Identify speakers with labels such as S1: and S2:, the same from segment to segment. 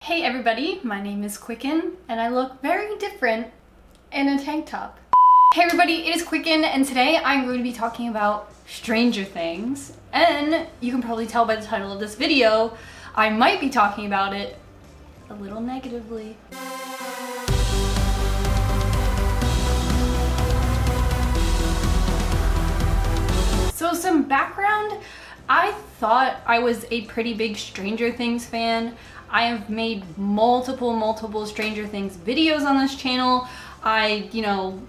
S1: Hey everybody, my name is Quicken and I look very different in a tank top. Hey everybody, it is Quicken and today I'm going to be talking about Stranger Things, and you can probably tell by the title of this video, I might be talking about it a little negatively. So some background, I thought I was a pretty big Stranger Things fan. I have made multiple Stranger Things videos on this channel. I,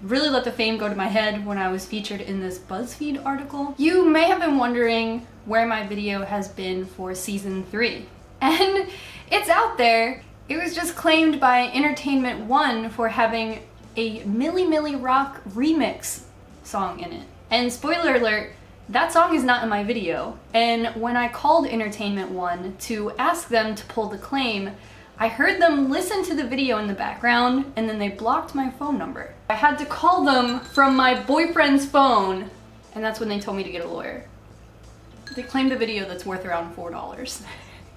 S1: really let the fame go to my head when I was featured in this BuzzFeed article. You may have been wondering where my video has been for season 3. And it's out there. It was just claimed by Entertainment One for having a Milli Milli Rock remix song in it. And spoiler alert, that song is not in my video, and when I called Entertainment One to ask them to pull the claim, I heard them listen to the video in the background, and then they blocked my phone number. I had to call them from my boyfriend's phone, and that's when they told me to get a lawyer. They claimed a video that's worth around $4.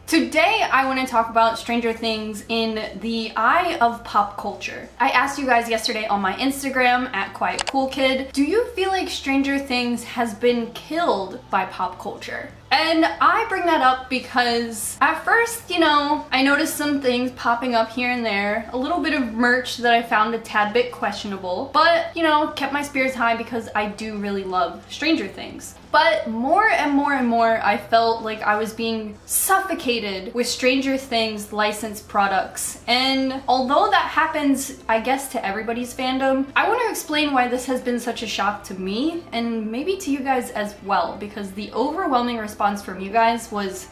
S1: Today, I want to talk about Stranger Things in the eye of pop culture. I asked you guys yesterday on my Instagram, @QuietCoolKid, do you feel like Stranger Things has been killed by pop culture? And I bring that up because at first, I noticed some things popping up here and there, a little bit of merch that I found a tad bit questionable, but, kept my spirits high because I do really love Stranger Things. But more and more, I felt like I was being suffocated with Stranger Things licensed products. And although that happens, I guess, to everybody's fandom, I want to explain why this has been such a shock to me, and maybe to you guys as well, because the overwhelming response from you guys was,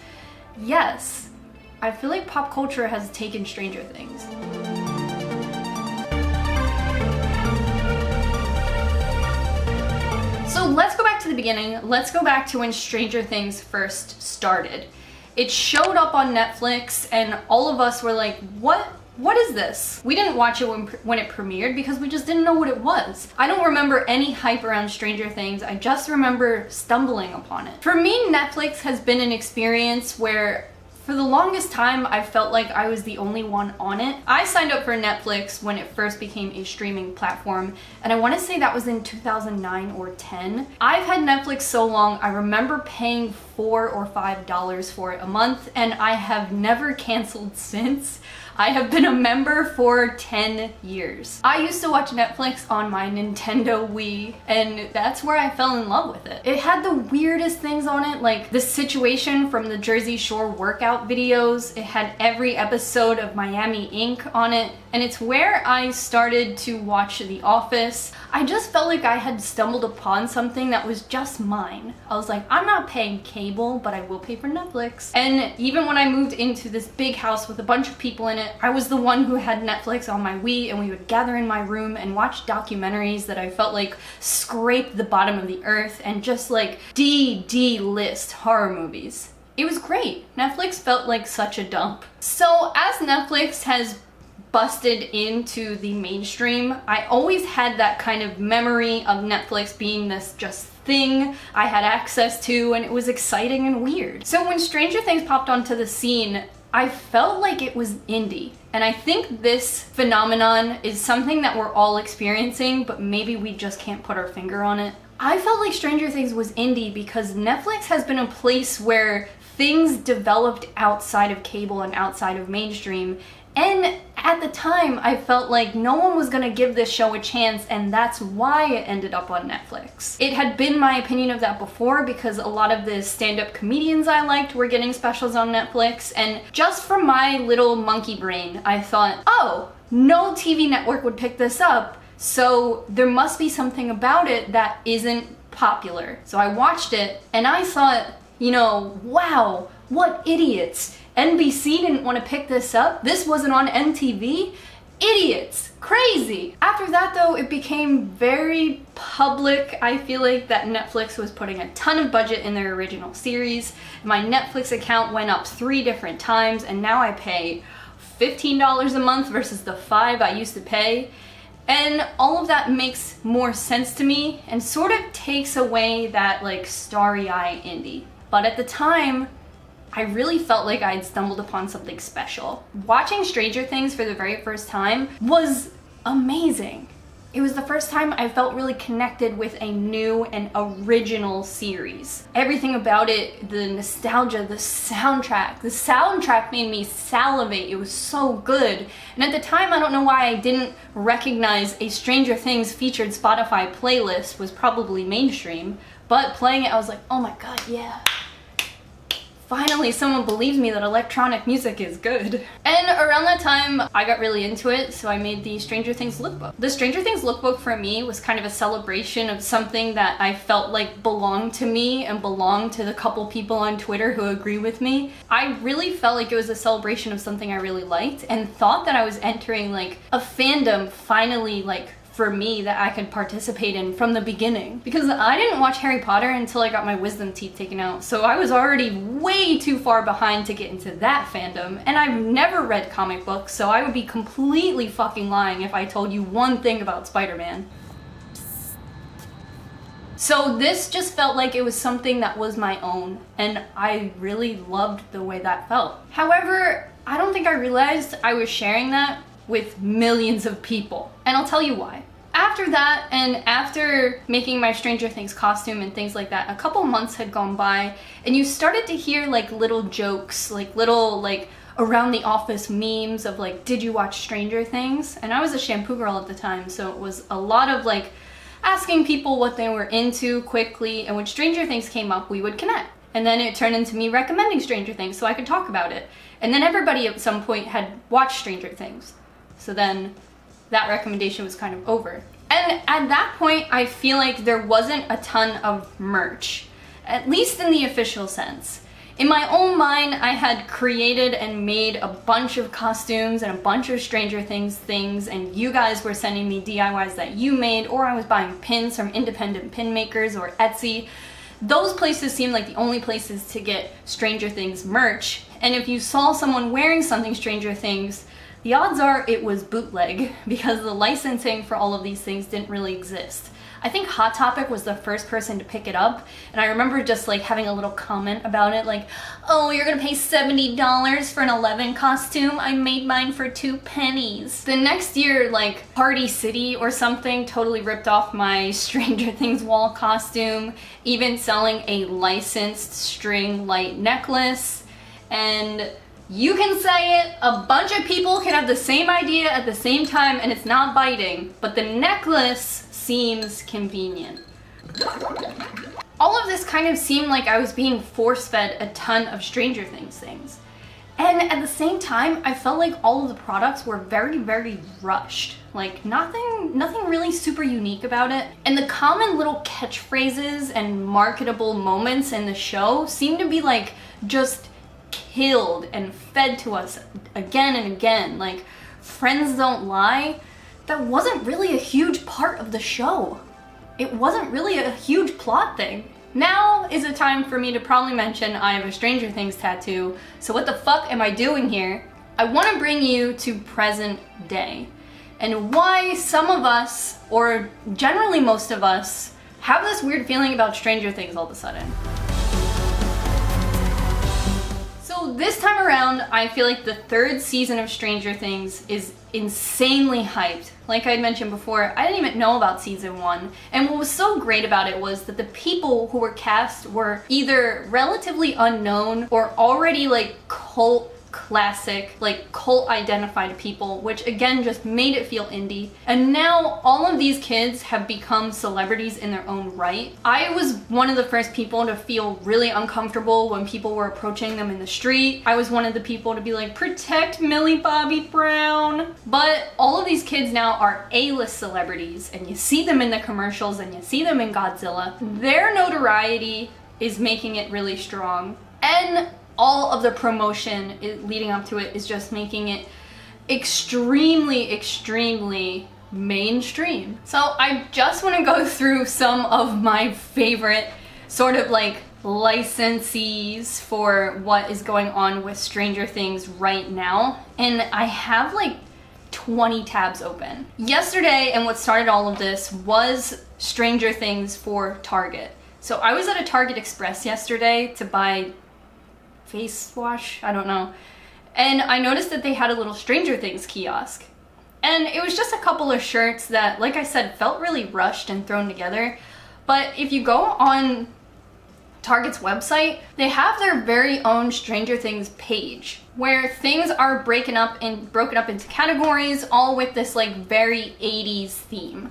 S1: yes, I feel like pop culture has taken Stranger Things. So let's go back to the beginning. Let's go back to when Stranger Things first started. It showed up on Netflix and all of us were like, what is this? We didn't watch it when it premiered because we just didn't know what it was. I don't remember any hype around Stranger Things. I just remember stumbling upon it. For me, Netflix has been an experience where for the longest time, I felt like I was the only one on it. I signed up for Netflix when it first became a streaming platform, and I want to say that was in 2009 or 10. I've had Netflix so long, I remember paying $4 or $5 for it a month, and I have never canceled since. I have been a member for 10 years. I used to watch Netflix on my Nintendo Wii, and that's where I fell in love with it. It had the weirdest things on it, like The Situation from the Jersey Shore workout videos. It had every episode of Miami Ink on it, and it's where I started to watch The Office. I just felt like I had stumbled upon something that was just mine. I was like, I'm not paying cable, but I will pay for Netflix. And even when I moved into this big house with a bunch of people in it, I was the one who had Netflix on my Wii, and we would gather in my room and watch documentaries that I felt like scraped the bottom of the earth and just like D-list horror movies. It was great. Netflix felt like such a dump. So as Netflix has busted into the mainstream, I always had that kind of memory of Netflix being this just thing I had access to, and it was exciting and weird. So when Stranger Things popped onto the scene, I felt like it was indie. And I think this phenomenon is something that we're all experiencing, but maybe we just can't put our finger on it. I felt like Stranger Things was indie because Netflix has been a place where things developed outside of cable and outside of mainstream. And at the time, I felt like no one was gonna give this show a chance, and that's why it ended up on Netflix. It had been my opinion of that before because a lot of the stand-up comedians I liked were getting specials on Netflix, and just from my little monkey brain, I thought, oh, no TV network would pick this up, so there must be something about it that isn't popular. So I watched it, and I thought, wow, what idiots. NBC didn't want to pick this up. This wasn't on MTV. Idiots. Crazy. After that though, it became very public. I feel like that Netflix was putting a ton of budget in their original series. My Netflix account went up 3 different times, and now I pay $15 a month versus the $5 I used to pay. And all of that makes more sense to me and sort of takes away that like starry-eye indie. But at the time, I really felt like I'd stumbled upon something special. Watching Stranger Things for the very first time was amazing. It was the first time I felt really connected with a new and original series. Everything about it, the nostalgia, the soundtrack made me salivate. It was so good. And at the time, I don't know why I didn't recognize a Stranger Things featured Spotify playlist was probably mainstream, but playing it, I was like, oh my god, yeah. Finally, someone believes me that electronic music is good. And around that time, I got really into it, so I made the Stranger Things lookbook. The Stranger Things lookbook for me was kind of a celebration of something that I felt like belonged to me and belonged to the couple people on Twitter who agree with me. I really felt like it was a celebration of something I really liked and thought that I was entering like a fandom finally like for me that I could participate in from the beginning. Because I didn't watch Harry Potter until I got my wisdom teeth taken out, so I was already way too far behind to get into that fandom, and I've never read comic books, so I would be completely fucking lying if I told you one thing about Spider-Man. So this just felt like it was something that was my own, and I really loved the way that felt. However, I don't think I realized I was sharing that with millions of people. And I'll tell you why. After that, and after making my Stranger Things costume and things like that, a couple months had gone by, and you started to hear like little jokes, like little like around the office memes of like, did you watch Stranger Things? And I was a shampoo girl at the time, so it was a lot of like asking people what they were into quickly, and when Stranger Things came up, we would connect. And then it turned into me recommending Stranger Things so I could talk about it. And then everybody at some point had watched Stranger Things. So then that recommendation was kind of over. And at that point, I feel like there wasn't a ton of merch, at least in the official sense. In my own mind, I had created and made a bunch of costumes and a bunch of Stranger Things things, and you guys were sending me DIYs that you made, or I was buying pins from independent pin makers or Etsy. Those places seemed like the only places to get Stranger Things merch, and if you saw someone wearing something Stranger Things, the odds are it was bootleg, because the licensing for all of these things didn't really exist. I think Hot Topic was the first person to pick it up, and I remember just like having a little comment about it, like, oh, you're gonna pay $70 for an 11 costume? I made mine for 2 pennies. The next year, like, Party City or something totally ripped off my Stranger Things wall costume, even selling a licensed string light necklace, and you can say it, a bunch of people can have the same idea at the same time and it's not biting, but the necklace seems convenient. All of this kind of seemed like I was being force-fed a ton of Stranger Things things. And at the same time, I felt like all of the products were very, very rushed. Like nothing really super unique about it. And the common little catchphrases and marketable moments in the show seemed to be like just killed and fed to us again and again. Like, friends don't lie. That wasn't really a huge part of the show. It wasn't really a huge plot thing. Now is a time for me to probably mention I have a Stranger Things tattoo, so what the fuck am I doing here? I want to bring you to present day, and why some of us, or generally most of us, have this weird feeling about Stranger Things all of a sudden. So this time around, I feel like the 3rd season of Stranger Things is insanely hyped. Like I mentioned before, I didn't even know about season 1, and what was so great about it was that the people who were cast were either relatively unknown or already like cult classic, like cult identified people, which again just made it feel indie. And now all of these kids have become celebrities in their own right. I was one of the first people to feel really uncomfortable when people were approaching them in the street. I was one of the people to be like, protect Millie Bobby Brown. But all of these kids now are A-list celebrities, and you see them in the commercials and you see them in Godzilla. Their notoriety is making it really strong, and all of the promotion leading up to it is just making it extremely, extremely mainstream. So I just want to go through some of my favorite sort of like licensees for what is going on with Stranger Things right now. And I have like 20 tabs open. Yesterday, and what started all of this, was Stranger Things for Target. So I was at a Target Express yesterday to buy face wash, I don't know. And I noticed that they had a little Stranger Things kiosk. And it was just a couple of shirts that, like I said, felt really rushed and thrown together. But if you go on Target's website, they have their very own Stranger Things page where things are broken up into categories, all with this like very 80s theme.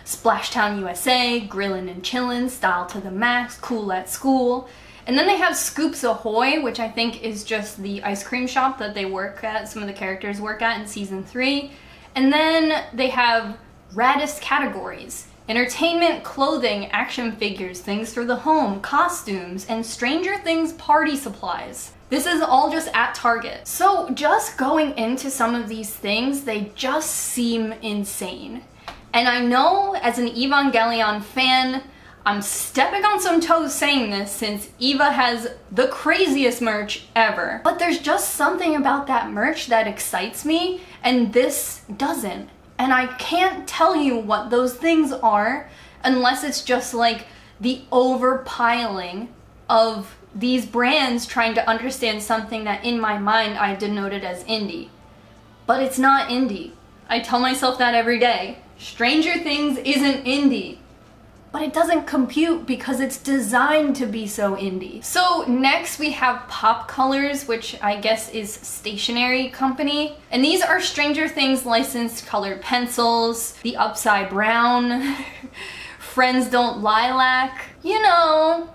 S1: Splashtown USA, grillin' and chillin', style to the max, cool at school. And then they have Scoops Ahoy, which I think is just the ice cream shop that they work at, some of the characters work at in season 3. And then they have raddest categories: entertainment, clothing, action figures, things for the home, costumes, and Stranger Things party supplies. This is all just at Target. So just going into some of these things, they just seem insane. And I know as an Evangelion fan, I'm stepping on some toes saying this since Eva has the craziest merch ever. But there's just something about that merch that excites me, and this doesn't. And I can't tell you what those things are unless it's just like the overpiling of these brands trying to understand something that in my mind I denoted as indie. But it's not indie. I tell myself that every day. Stranger Things isn't indie. But it doesn't compute because it's designed to be so indie. So next we have Pop Colors, which I guess is stationery company. And these are Stranger Things licensed colored pencils, the Upside Brown, Friends Don't Lilac, you know,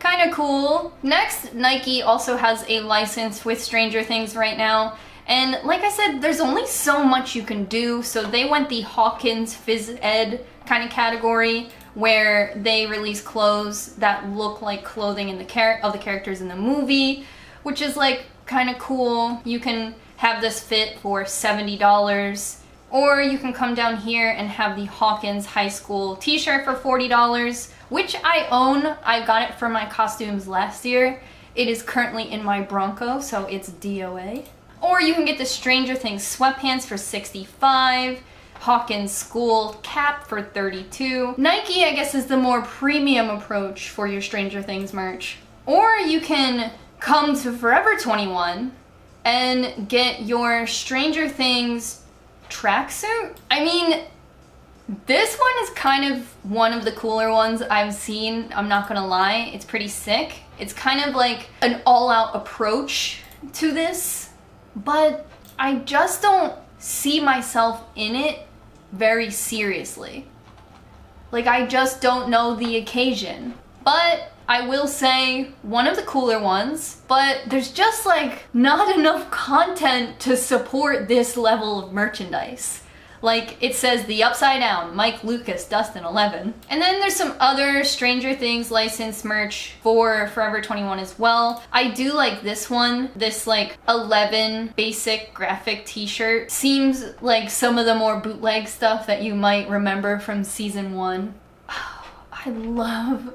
S1: kind of cool. Next, Nike also has a license with Stranger Things right now. And like I said, there's only so much you can do, so they went the Hawkins Phys Ed kind of category, where they release clothes that look like clothing in the characters in the movie, which is like kind of cool. You can have this fit for $70, or you can come down here and have the Hawkins High School t-shirt for $40, which I own. I got it for my costumes last year. It is currently in my Bronco, so it's DOA. Or you can get the Stranger Things sweatpants for $65, Hawkins school cap for $32. Nike, I guess, is the more premium approach for your Stranger Things merch. Or you can come to Forever 21 and get your Stranger Things tracksuit. I mean, this one is kind of one of the cooler ones I've seen, I'm not gonna lie. It's pretty sick. It's kind of like an all-out approach to this, but I just don't see myself in it very seriously. Like, I just don't know the occasion. But I will say, one of the cooler ones, but there's just like not enough content to support this level of merchandise. Like, it says the Upside Down, Mike, Lucas, Dustin, 11. And then there's some other Stranger Things licensed merch for Forever 21 as well. I do like this one, this like 11 basic graphic t-shirt. Seems like some of the more bootleg stuff that you might remember from season 1. Oh, I love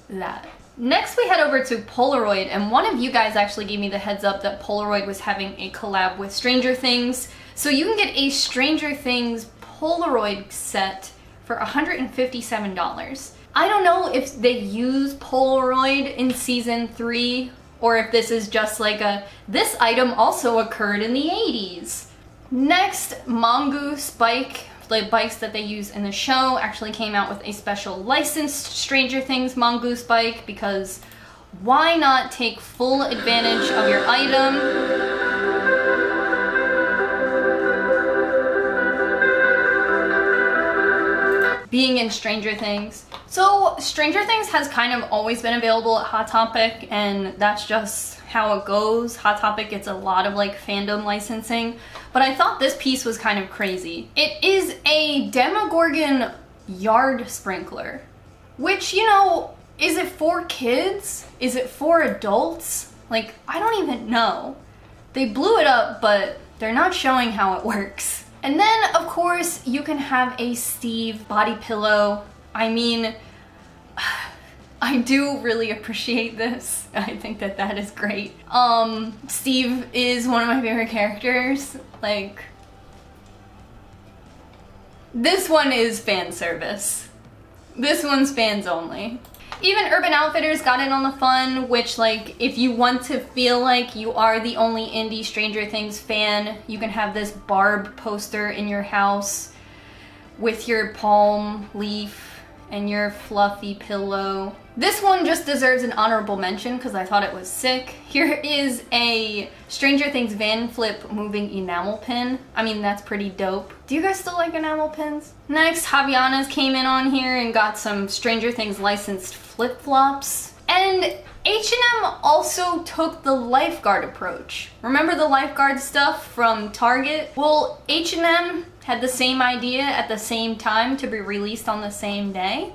S1: that. Next we head over to Polaroid, and one of you guys actually gave me the heads up that Polaroid was having a collab with Stranger Things. So you can get a Stranger Things Polaroid set for $157. I don't know if they use Polaroid in season 3 or if this is just like this item also occurred in the 80s. Next, Mongoose bike, the bikes that they use in the show, actually came out with a special licensed Stranger Things Mongoose bike, because why not take full advantage of your item? Being in Stranger Things. So Stranger Things has kind of always been available at Hot Topic, and that's just how it goes. Hot Topic gets a lot of like fandom licensing, but I thought this piece was kind of crazy. It is a Demogorgon yard sprinkler, which, you know, is it for kids? Is it for adults? Like, I don't even know. They blew it up, but they're not showing how it works. And then, of course, you can have a Steve body pillow. I mean, I do really appreciate this. I think that that is great. Steve is one of my favorite characters. Like, this one is fan service. This one's fans only. Even Urban Outfitters got in on the fun, which, like, if you want to feel like you are the only indie Stranger Things fan, you can have this Barb poster in your house with your palm leaf and your fluffy pillow. This one just deserves an honorable mention because I thought it was sick. Here is a Stranger Things van flip moving enamel pin. I mean, that's pretty dope. Do you guys still like enamel pins? Next, Javiana's came in on here and got some Stranger Things licensed flip-flops. And H&M also took the lifeguard approach. Remember the lifeguard stuff from Target? Well, H&M had the same idea at the same time to be released on the same day.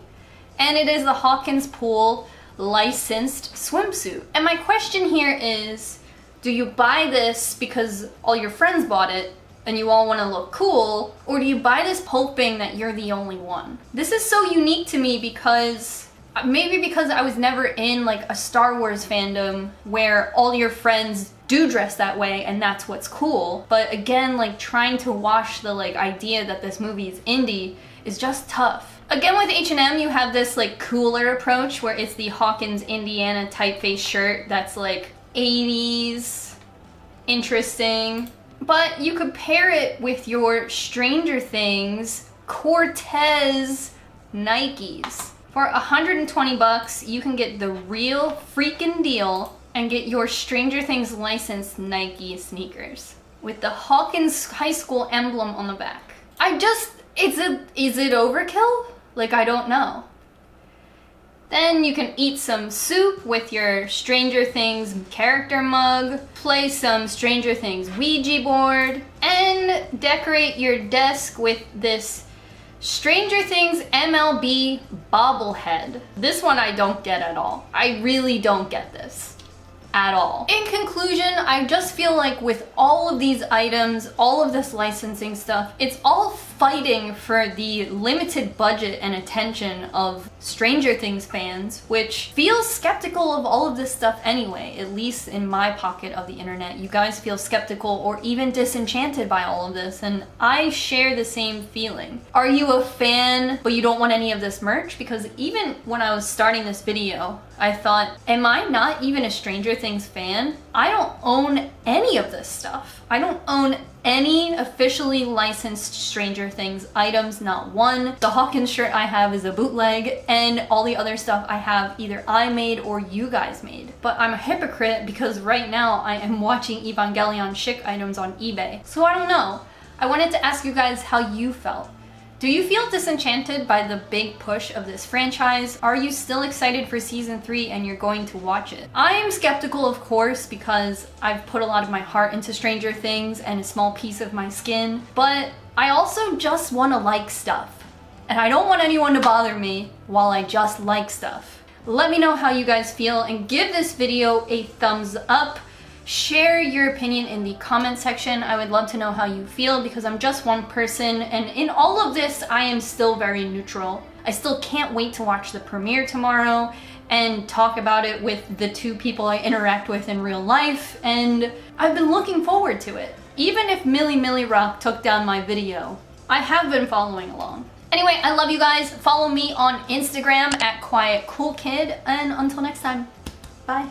S1: And it is the Hawkins Pool licensed swimsuit. And my question here is, do you buy this because all your friends bought it and you all want to look cool, or do you buy this hoping that you're the only one? This is so unique to me because maybe because I was never in like a Star Wars fandom where all your friends do dress that way and that's what's cool. But again, like trying to wash the like idea that this movie is indie is just tough. Again, with H&M, you have this like cooler approach where it's the Hawkins, Indiana typeface shirt that's like 80s, interesting. But you could pair it with your Stranger Things Cortez Nikes. For 120 bucks, you can get the real freaking deal and get your Stranger Things licensed Nike sneakers with the Hawkins High School emblem on the back. Is it overkill? Like, I don't know. Then you can eat some soup with your Stranger Things character mug, play some Stranger Things Ouija board, and decorate your desk with this Stranger Things MLB bobblehead. This one I don't get at all. I really don't get this at all. In conclusion, I just feel like with all of these items, all of this licensing stuff, it's all fighting for the limited budget and attention of Stranger Things fans, which feels skeptical of all of this stuff anyway, at least in my pocket of the internet. You guys feel skeptical or even disenchanted by all of this, and I share the same feeling. Are you a fan, but you don't want any of this merch? Because even when I was starting this video, I thought, am I not even a Stranger Things fan? I don't own any of this stuff. I don't own any officially licensed Stranger Things items, not one. The Hawkins shirt I have is a bootleg, and all the other stuff I have either I made or you guys made. But I'm a hypocrite because right now I am watching Evangelion chic items on eBay. So I don't know. I wanted to ask you guys how you felt. Do you feel disenchanted by the big push of this franchise? Are you still excited for season 3 and you're going to watch it? I am skeptical, of course, because I've put a lot of my heart into Stranger Things and a small piece of my skin, but I also just want to like stuff. And I don't want anyone to bother me while I just like stuff. Let me know how you guys feel and give this video a thumbs up. Share your opinion in the comment section. I would love to know how you feel because I'm just one person, and in all of this I am still very neutral. I still can't wait to watch the premiere tomorrow and talk about it with the two people I interact with in real life, and I've been looking forward to it. Even if Millie Rock took down my video, I have been following along. Anyway, I love you guys. Follow me on Instagram at quietcoolkid, and until next time, bye.